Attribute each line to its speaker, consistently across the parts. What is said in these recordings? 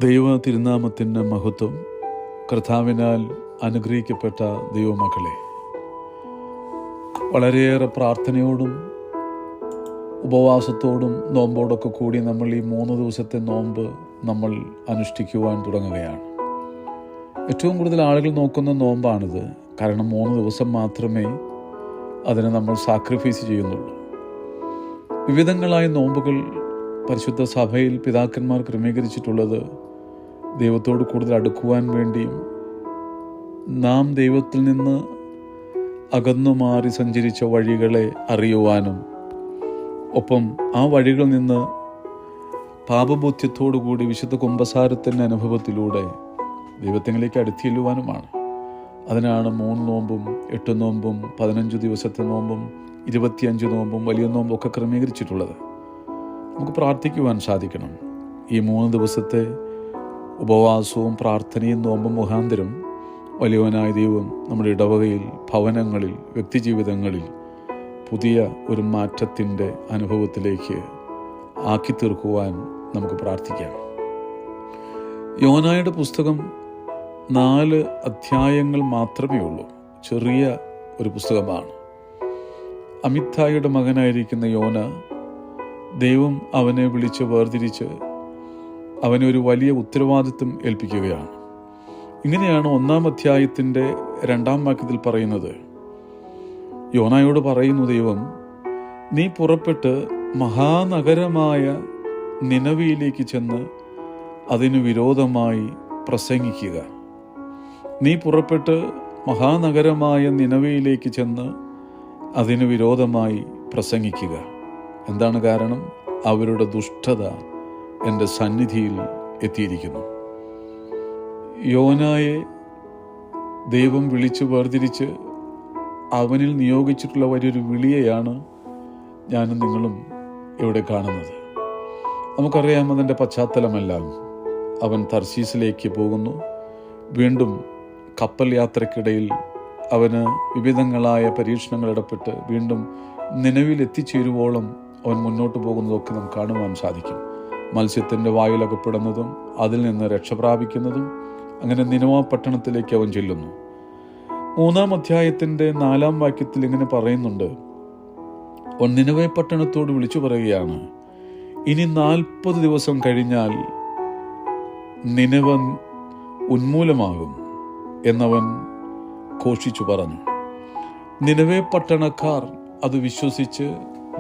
Speaker 1: ദൈവ തിരുനാമത്തിൻ്റെ മഹത്വം. കർത്താവിനാൽ അനുഗ്രഹിക്കപ്പെട്ട ദൈവമക്കളെ, വളരെയേറെ പ്രാർത്ഥനയോടും ഉപവാസത്തോടും നോമ്പോടൊക്കെ കൂടി നമ്മൾ ഈ 3 ദിവസത്തെ നോമ്പ് നമ്മൾ അനുഷ്ഠിക്കുവാൻ തുടങ്ങുകയാണ്. ഏറ്റവും കൂടുതൽ ആളുകൾ നോക്കുന്ന നോമ്പാണിത്. കാരണം 3 ദിവസം മാത്രമേ അതിനെ നമ്മൾ സാക്രിഫൈസ് ചെയ്യുന്നുള്ളൂ. വിവിധങ്ങളായ നോമ്പുകൾ പരിശുദ്ധ സഭയിൽ പിതാക്കന്മാർ ക്രമീകരിച്ചിട്ടുള്ളത് ദൈവത്തോട് കൂടുതൽ അടുക്കുവാൻ വേണ്ടിയും നാം ദൈവത്തിൽ നിന്ന് അകന്നു മാറി സഞ്ചരിച്ച വഴികളെ അറിയുവാനും ഒപ്പം ആ വഴികളിൽ നിന്ന് പാപബോധ്യത്തോടു കൂടി വിശുദ്ധ കുമ്പസാരത്തിൻ്റെ അനുഭവത്തിലൂടെ ദൈവത്തിലേക്ക് അടുത്തില്ലുവാനുമാണ്. അതിനാണ് 3 നോമ്പും 8 നോമ്പും 15 ദിവസത്തെ നോമ്പും 25 നോമ്പും വലിയ നോമ്പും ഒക്കെ ക്രമീകരിച്ചിട്ടുള്ളത്. നമുക്ക് പ്രാർത്ഥിക്കുവാൻ സാധിക്കണം. ഈ 3 ദിവസത്തെ ഉപവാസവും പ്രാർത്ഥനയും നോമ്പും മുഖാന്തരം വലിയവനായ ദൈവം നമ്മുടെ ഇടവകയിൽ, ഭവനങ്ങളിൽ, വ്യക്തിജീവിതങ്ങളിൽ പുതിയ ഒരു മാറ്റത്തിൻ്റെ അനുഭവത്തിലേക്ക് ആക്കി തീർക്കുവാൻ നമുക്ക് പ്രാർത്ഥിക്കാം. യോനായുടെ പുസ്തകം 4 അധ്യായങ്ങൾ മാത്രമേ ഉള്ളൂ. ചെറിയ ഒരു പുസ്തകമാണ്. അമിത്തായിയുടെ മകനായിരിക്കുന്ന യോന, ദൈവം അവനെ വിളിച്ച് വേർതിരിച്ച് അവനെ ഒരു വലിയ ഉത്തരവാദിത്വം ഏൽപ്പിക്കുകയാണ്. ഇങ്ങനെയാണ് 1-ാം അധ്യായത്തിൻ്റെ 2-ാം വാക്യത്തിൽ പറയുന്നത്. യോനായോട് പറയുന്നു ദൈവം, നീ പുറപ്പെട്ട് മഹാനഗരമായ നിനവയിലേക്ക് ചെന്ന് അതിനു വിരോധമായി പ്രസംഗിക്കുക. നീ പുറപ്പെട്ട് മഹാനഗരമായ നിനവയിലേക്ക് ചെന്ന് അതിനു വിരോധമായി പ്രസംഗിക്കുക. എന്താണ് കാരണം? അവരുടെ ദുഷ്ടത എൻ്റെ സന്നിധിയിൽ എത്തിയിരിക്കുന്നു. യോനായെ ദൈവം വിളിച്ച് വേർതിരിച്ച് അവനിൽ നിയോഗിച്ചിട്ടുള്ള വലിയൊരു വിളിയെയാണ് ഞാനും നിങ്ങളും ഇവിടെ കാണുന്നത്. നമുക്കറിയാം അതിൻ്റെ പശ്ചാത്തലമെല്ലാം. അവൻ തർശീസിലേക്ക് പോകുന്നു. വീണ്ടും കപ്പൽ യാത്രക്കിടയിൽ അവന് വിവിധങ്ങളായ പരീക്ഷണങ്ങൾ ഇടപെട്ട് വീണ്ടും നിലവിൽ എത്തിച്ചേരുവോളം അവൻ മുന്നോട്ട് പോകുന്നതൊക്കെ നമുക്ക് കാണുവാൻ സാധിക്കും. മത്സ്യത്തിൻ്റെ വായിലകപ്പെടുന്നതും അതിൽ നിന്ന് രക്ഷപ്രാപിക്കുന്നതും. അങ്ങനെ നിനവ പട്ടണത്തിലേക്ക് അവൻ ചെല്ലുന്നു. 3-ാം അധ്യായത്തിൻ്റെ 4-ാം വാക്യത്തിൽ ഇങ്ങനെ പറയുന്നുണ്ട്. അവൻ നിനവെ പട്ടണത്തോട് വിളിച്ചു പറയുകയാണ്, ഇനി 40 ദിവസം കഴിഞ്ഞാൽ നിനവ ഉന്മൂലമാകും എന്നവൻ ഘോഷിച്ചു പറഞ്ഞു. നിനവെ പട്ടണക്കാർ അത് വിശ്വസിച്ച്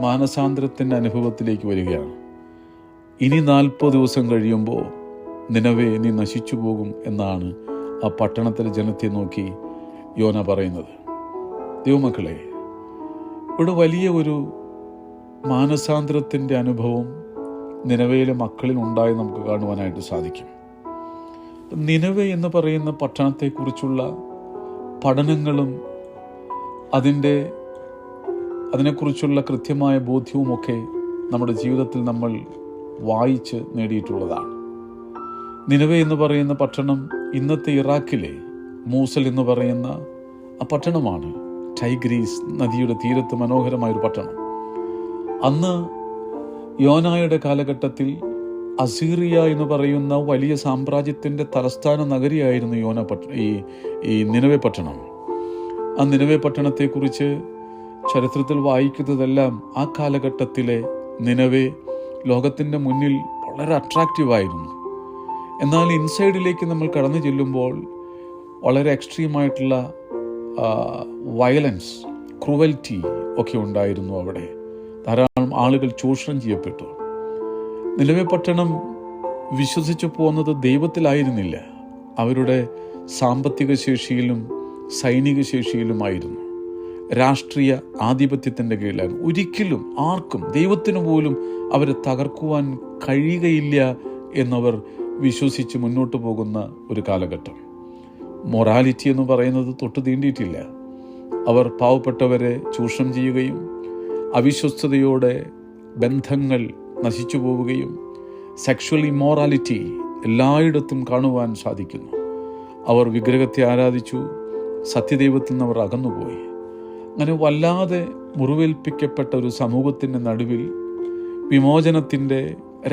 Speaker 1: മാനസാന്തരത്തിൻ്റെ അനുഭവത്തിലേക്ക് വരികയാണ്. ഇനി 40 ദിവസം കഴിയുമ്പോൾ നിനവേ, നീ നശിച്ചു പോകും എന്നാണ് ആ പട്ടണത്തിലെ ജനത്തെ നോക്കി യോന പറയുന്നത്. ദൈവമക്കളെ, ഇവിടെ വലിയ ഒരു മാനസാന്തരത്തിൻ്റെ അനുഭവം നിനവയിലെ മക്കളിൽ ഉണ്ടായി നമുക്ക് കാണുവാനായിട്ട് സാധിക്കും. നിനവെ എന്ന് പറയുന്ന പട്ടണത്തെക്കുറിച്ചുള്ള പഠനങ്ങളും അതിനെക്കുറിച്ചുള്ള കൃത്യമായ ബോധ്യവുമൊക്കെ നമ്മുടെ ജീവിതത്തിൽ നമ്മൾ വായിച്ച് നേടിയിട്ടുള്ളതാണ്. നിനവെ എന്ന് പറയുന്ന പട്ടണം ഇന്നത്തെ ഇറാഖിലെ മൂസൽ എന്ന് പറയുന്ന ആ പട്ടണമാണ്. ടൈഗ്രീസ് നദിയുടെ തീരത്ത് മനോഹരമായൊരു പട്ടണം. അന്ന് യോനായുടെ കാലഘട്ടത്തിൽ അസീറിയ എന്ന് പറയുന്ന വലിയ സാമ്രാജ്യത്തിൻ്റെ തലസ്ഥാന നഗരിയായിരുന്നു ഈ നിനവെ പട്ടണം. ആ നിനവെ പട്ടണത്തെക്കുറിച്ച് ചരിത്രത്തിൽ വായിക്കുന്നതെല്ലാം ആ കാലഘട്ടത്തിലെ നിനവെ ലോകത്തിൻ്റെ മുന്നിൽ വളരെ അട്രാക്റ്റീവായിരുന്നു. എന്നാൽ ഇൻസൈഡിലേക്ക് നമ്മൾ കടന്നു ചെല്ലുമ്പോൾ വളരെ എക്സ്ട്രീമായിട്ടുള്ള വയലൻസ്, ക്രൂവൽറ്റി ഒക്കെ ഉണ്ടായിരുന്നു. അവിടെ ധാരാളം ആളുകൾ ചൂഷണം ചെയ്യപ്പെട്ടു. നിലവെ പട്ടണം വിശ്വസിച്ചു പോകുന്നത് ദൈവത്തിലായിരുന്നില്ല, അവരുടെ സാമ്പത്തിക ശേഷിയിലും സൈനിക ശേഷിയിലുമായിരുന്നു. രാഷ്ട്രീയ ആധിപത്യത്തിൻ്റെ കീഴിലായിരുന്നു. ഒരിക്കലും ആർക്കും, ദൈവത്തിനു പോലും അവരെ തകർക്കുവാൻ കഴിയുകയില്ല എന്നവർ വിശ്വസിച്ച് മുന്നോട്ട് പോകുന്ന ഒരു കാലഘട്ടം. മൊറാലിറ്റി എന്ന് പറയുന്നത് തൊട്ട് തീണ്ടിയിട്ടില്ല. അവർ പാവപ്പെട്ടവരെ ചൂഷണം ചെയ്യുകയും അവിശ്വസ്തയോടെ ബന്ധങ്ങൾ നശിച്ചു പോവുകയും സെക്ഷൽ ഇമ്മോറാലിറ്റി എല്ലായിടത്തും കാണുവാൻ സാധിക്കുന്നു. അവർ വിഗ്രഹത്തെ ആരാധിച്ചു, സത്യദൈവത്തിൽ നിന്ന് അവർ അകന്നുപോയി. അങ്ങനെ വല്ലാതെ മുറിവേൽപ്പിക്കപ്പെട്ട ഒരു സമൂഹത്തിൻ്റെ നടുവിൽ വിമോചനത്തിൻ്റെ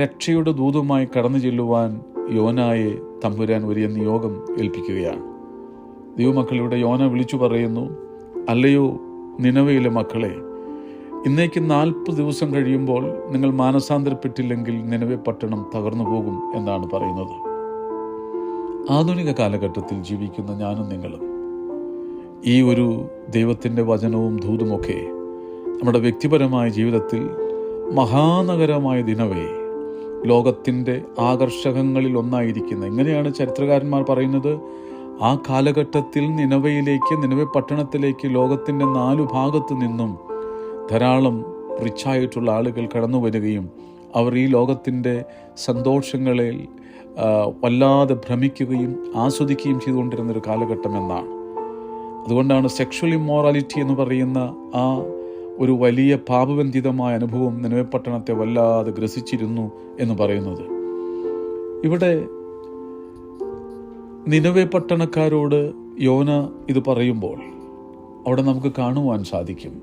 Speaker 1: രക്ഷയുടെ ദൂതുമായി കടന്നു ചെല്ലുവാൻ യോനായെ തമ്പുരാൻ വലിയ നിയോഗം ഏൽപ്പിക്കുകയാണ്. ദൈവമക്കളിവിടെ യോന വിളിച്ചു പറയുന്നു, അല്ലയോ നിനവയിലെ മക്കളെ, ഇന്നേക്ക് 40 ദിവസം കഴിയുമ്പോൾ നിങ്ങൾ മാനസാന്തരപ്പെട്ടില്ലെങ്കിൽ നിനവെ പട്ടണം തകർന്നു പോകും എന്നാണ് പറയുന്നത്. ആധുനിക കാലഘട്ടത്തിൽ ജീവിക്കുന്ന ഞാനും നിങ്ങളും ഈ ഒരു ദൈവത്തിൻ്റെ വചനവും ദൂതുമൊക്കെ നമ്മുടെ വ്യക്തിപരമായ ജീവിതത്തിൽ മഹാനഗരമായ നിനവെ, ലോകത്തിൻ്റെ ആകർഷകങ്ങളിൽ ഒന്നായിരിക്കുന്ന, എങ്ങനെയാണ് ചരിത്രകാരന്മാർ പറയുന്നത്, ആ കാലഘട്ടത്തിൽ നിനവെ പട്ടണത്തിലേക്ക് ലോകത്തിൻ്റെ 4 ഭാഗത്തു നിന്നും ധാരാളം റിച്ചായിട്ടുള്ള ആളുകൾ കടന്നു വരികയും അവർ ഈ ലോകത്തിൻ്റെ സന്തോഷങ്ങളിൽ വല്ലാതെ ഭ്രമിക്കുകയും ആസ്വദിക്കുകയും ചെയ്തുകൊണ്ടിരുന്നൊരു കാലഘട്ടം എന്നാണ്. അതുകൊണ്ടാണ് സെക്ഷൽ ഇമ്മോറാലിറ്റി എന്ന് പറയുന്ന ആ ഒരു വലിയ പാപബന്ധിതമായ അനുഭവം നിനവെ പട്ടണത്തെ വല്ലാതെ ഗ്രസിച്ചിരുന്നു എന്ന് പറയുന്നത്. ഇവിടെ നിനവെ പട്ടണക്കാരോട് യോന ഇത് പറയുമ്പോൾ അവിടെ നമുക്ക് കാണുവാൻ സാധിക്കും,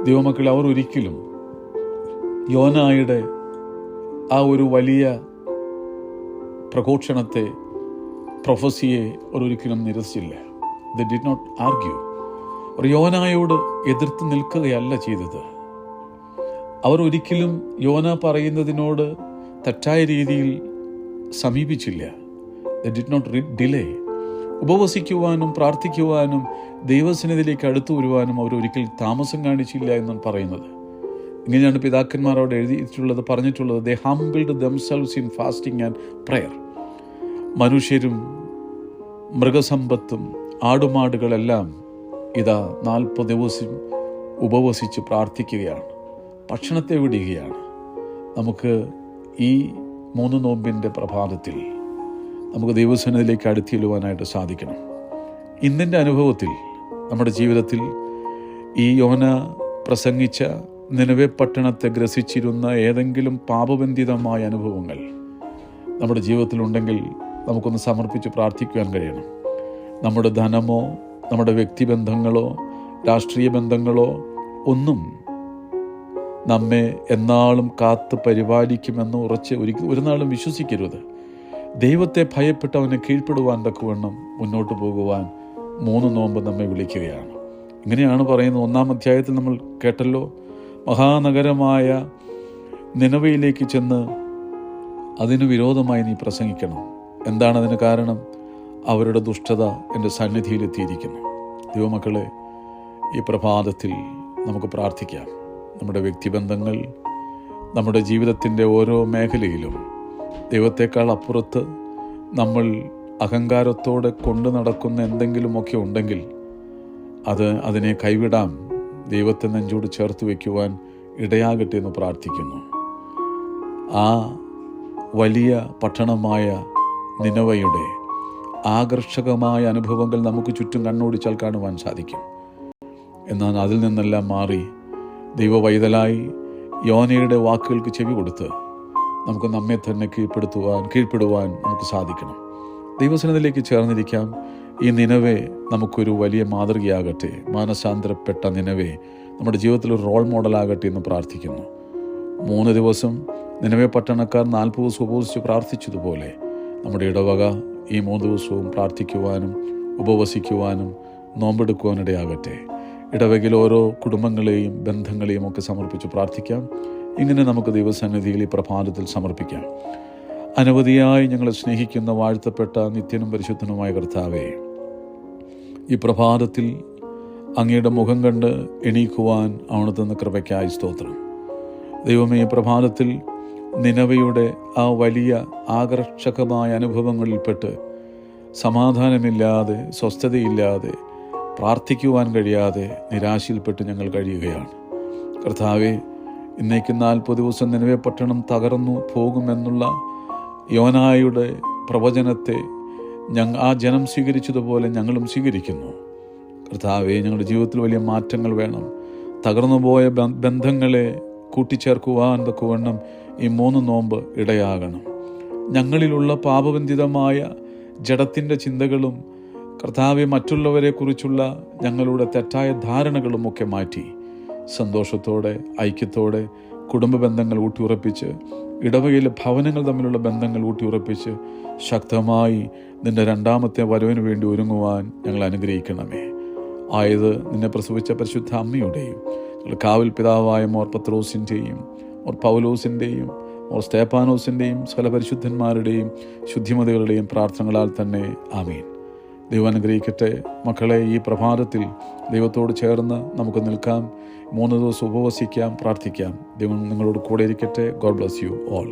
Speaker 1: ദൈവമക്കളെ, അവർ ഒരിക്കലും യോനായുടെ ആ ഒരു വലിയ പ്രഘോഷണത്തെ, പ്രൊഫസിയെ അവർ ഒരിക്കലും നിരസിച്ചില്ല. They did not argue. അവർ യോനായോട് എതിർത്ത് നിൽക്കുകയല്ല ചെയ്തത്. അവർ ഒരിക്കലും യോന പറയുന്നതിനോട് തെറ്റായ രീതിയിൽ സമീപിച്ചില്ല. They did not delay. ഉപവസിക്കുവാനും പ്രാർത്ഥിക്കുവാനും ദൈവസന്നിധിയിലേക്ക് അടുത്തു വരുവാനും അവരൊരിക്കൽ താമസം കാണിച്ചില്ല എന്നാണ് പറയുന്നത്. ഇങ്ങനെയാണ് പിതാക്കന്മാർ അവിടെ എഴുതിയിട്ടുള്ളത്, പറഞ്ഞിട്ടുള്ളത്. They humbled themselves in fasting and prayer. മനുഷ്യരും മൃഗസമ്പത്തും ആടുമാടുകളെല്ലാം ഇതാ 40 ദിവസം ഉപവസിച്ച് പ്രാർത്ഥിക്കുകയാണ്, ഭക്ഷണത്തെ വിടുകയാണ്. നമുക്ക് ഈ 3 നോമ്പിൻ്റെ പ്രഭാതത്തിൽ നമുക്ക് ദൈവസന്നിധിയിലേക്ക് അടുത്തിടുവാനായിട്ട് സാധിക്കണം. ഇന്നിൻ്റെ അനുഭവത്തിൽ നമ്മുടെ ജീവിതത്തിൽ ഈ യോന പ്രസംഗിച്ച നിനവെ പട്ടണത്തെ ഗ്രസിച്ചിരുന്ന ഏതെങ്കിലും പാപബന്ധിതമായ അനുഭവങ്ങൾ നമ്മുടെ ജീവിതത്തിലുണ്ടെങ്കിൽ നമുക്കൊന്ന് സമർപ്പിച്ച് പ്രാർത്ഥിക്കുവാൻ കഴിയണം. നമ്മുടെ ധനമോ നമ്മുടെ വ്യക്തിബന്ധങ്ങളോ രാഷ്ട്രീയ ബന്ധങ്ങളോ ഒന്നും നമ്മെ എന്നാളും കാത്ത് പരിപാലിക്കുമെന്ന് ഒരു നാളും വിശ്വസിക്കരുത്. ദൈവത്തെ ഭയപ്പെട്ട് അവനെ കീഴ്പ്പെടുവാൻ തക്കവണ്ണം മുന്നോട്ട് പോകുവാൻ 3 നോമ്പ് നമ്മെ വിളിക്കുകയാണ്. ഇങ്ങനെയാണ് പറയുന്നത്. 1-ാം അധ്യായത്തിൽ നമ്മൾ കേട്ടല്ലോ, മഹാനഗരമായ നിനവയിലേക്ക് ചെന്ന് അതിന് വിരോധമായി നീ പ്രസംഗിക്കണം. എന്താണ് അതിന് കാരണം? അവരുടെ ദുഷ്ടത എൻ്റെ സന്നിധിയിലെത്തിയിരിക്കുന്നു. ദൈവമക്കളെ, ഈ പ്രഭാതത്തിൽ നമുക്ക് പ്രാർത്ഥിക്കാം. നമ്മുടെ വ്യക്തിബന്ധങ്ങൾ, നമ്മുടെ ജീവിതത്തിൻ്റെ ഓരോ മേഖലയിലും ദൈവത്തെക്കാൾ അപ്പുറത്ത് നമ്മൾ അഹങ്കാരത്തോടെ കൊണ്ടു നടക്കുന്ന എന്തെങ്കിലുമൊക്കെ ഉണ്ടെങ്കിൽ അതിനെ കൈവിടാം. ദൈവത്തെ നെഞ്ചോട് ചേർത്ത് വയ്ക്കുവാൻ ഇടയാകട്ടെ എന്ന് പ്രാർത്ഥിക്കുന്നു. ആ വലിയ പട്ടണമായ നിനവയുടെ ആകർഷകമായ അനുഭവങ്ങൾ നമുക്ക് ചുറ്റും കണ്ണോടിച്ചാൽ കാണുവാൻ സാധിക്കും. എന്നാൽ അതിൽ നിന്നെല്ലാം മാറി ദൈവവൈതലായി യോനയുടെ വാക്കുകൾക്ക് ചെവി കൊടുത്ത് നമുക്ക് നമ്മെ തന്നെ കീഴ്പ്പെടുവാൻ നമുക്ക് സാധിക്കണം. ദൈവസന്നിധിയിലേക്ക് ചേർന്നിരിക്കാം. ഈ നിനവെ നമുക്കൊരു വലിയ മാതൃകയാകട്ടെ. മാനസാന്തരപ്പെട്ട നിനവെ നമ്മുടെ ജീവിതത്തിൽ ഒരു റോൾ മോഡലാകട്ടെ എന്ന് പ്രാർത്ഥിക്കുന്നു. 3 ദിവസം നിനവെ പട്ടണക്കാർ 40 ദിവസം ഉപവസിച്ച് പ്രാർത്ഥിച്ചതുപോലെ നമ്മുടെ ഇടവക ഈ 3 ദിവസവും പ്രാർത്ഥിക്കുവാനും ഉപവസിക്കുവാനും നോമ്പെടുക്കുവാനിടയാകട്ടെ. ഇടവകയിൽ ഓരോ കുടുംബങ്ങളെയും ബന്ധങ്ങളെയും ഒക്കെ സമർപ്പിച്ച് പ്രാർത്ഥിക്കാം. ഇങ്ങനെ നമുക്ക് ദൈവസന്നിധിയിൽ ഈ പ്രഭാതത്തിൽ സമർപ്പിക്കാം. അനവധിയായി ഞങ്ങളെ സ്നേഹിക്കുന്ന വാഴ്ത്തപ്പെട്ട നിത്യനും പരിശുദ്ധനുമായ കർത്താവേ, ഈ പ്രഭാതത്തിൽ അങ്ങയുടെ മുഖം കണ്ട് എണീക്കുവാൻ അവിടുത്തെ കൃപയ്ക്കായി സ്തോത്രം. ദൈവമേ, ഈ പ്രഭാതത്തിൽ നിനവയുടെ ആ വലിയ ആകർഷകമായ അനുഭവങ്ങളിൽപ്പെട്ട് സമാധാനമില്ലാതെ, സ്വസ്ഥതയില്ലാതെ, പ്രാർത്ഥിക്കുവാൻ കഴിയാതെ നിരാശയിൽപ്പെട്ട് ഞങ്ങൾ കഴിയുകയാണ്. കർത്താവേ, ഇന്നേക്ക് 40 ദിവസം നിനവെ പട്ടണം തകർന്നു പോകുമെന്നുള്ള യോനായുടെ പ്രവചനത്തെ ആ ജനം സ്വീകരിച്ചതുപോലെ ഞങ്ങളും സ്വീകരിക്കുന്നു. കർത്താവേ, ഞങ്ങളുടെ ജീവിതത്തിൽ വലിയ മാറ്റങ്ങൾ വേണം. തകർന്നുപോയ ബന്ധങ്ങളെ കൂട്ടിച്ചേർക്കുവാൻ തക്കവണ്ണം ഈ 3 നോമ്പ് ഇടയാകണം. ഞങ്ങളിലുള്ള പാപബന്ധിതമായ ജഡത്തിൻ്റെ ചിന്തകളും കർത്താവെ മറ്റുള്ളവരെക്കുറിച്ചുള്ള ഞങ്ങളുടെ തെറ്റായ ധാരണകളുമൊക്കെ മാറ്റി സന്തോഷത്തോടെ, ഐക്യത്തോടെ, കുടുംബ ബന്ധങ്ങൾ ഊട്ടിയുറപ്പിച്ച്, ഇടവകയിലെ ഭവനങ്ങൾ തമ്മിലുള്ള ബന്ധങ്ങൾ ഊട്ടിയുറപ്പിച്ച് ശക്തമായി നിൻ്റെ രണ്ടാമത്തെ വരവിന് വേണ്ടി ഒരുങ്ങുവാൻ ഞങ്ങൾ അനുഗ്രഹിക്കണമേ. ആയത് നിന്നെ പ്രസവിച്ച പരിശുദ്ധ അമ്മയുടെയും കാവൽ പിതാവായ മോർ പത്രോസിൻ്റെയും മോർ പൗലോസിൻ്റെയും മോർ സ്തേപ്പാനോസിൻ്റെയും സകല പരിശുദ്ധന്മാരുടെയും ശുദ്ധിമതികളുടെയും പ്രാർത്ഥനകളാൽ തന്നെ ആമീൻ. ദൈവം അനുഗ്രഹിക്കട്ടെ. മക്കളെ, ഈ പ്രഭാതത്തിൽ ദൈവത്തോട് ചേർന്ന് നമുക്ക് നിൽക്കാം. 3 ദിവസം ഉപവസിക്കാം, പ്രാർത്ഥിക്കാം. ദൈവം നിങ്ങളോട് കൂടെ ഇരിക്കട്ടെ. God bless you all.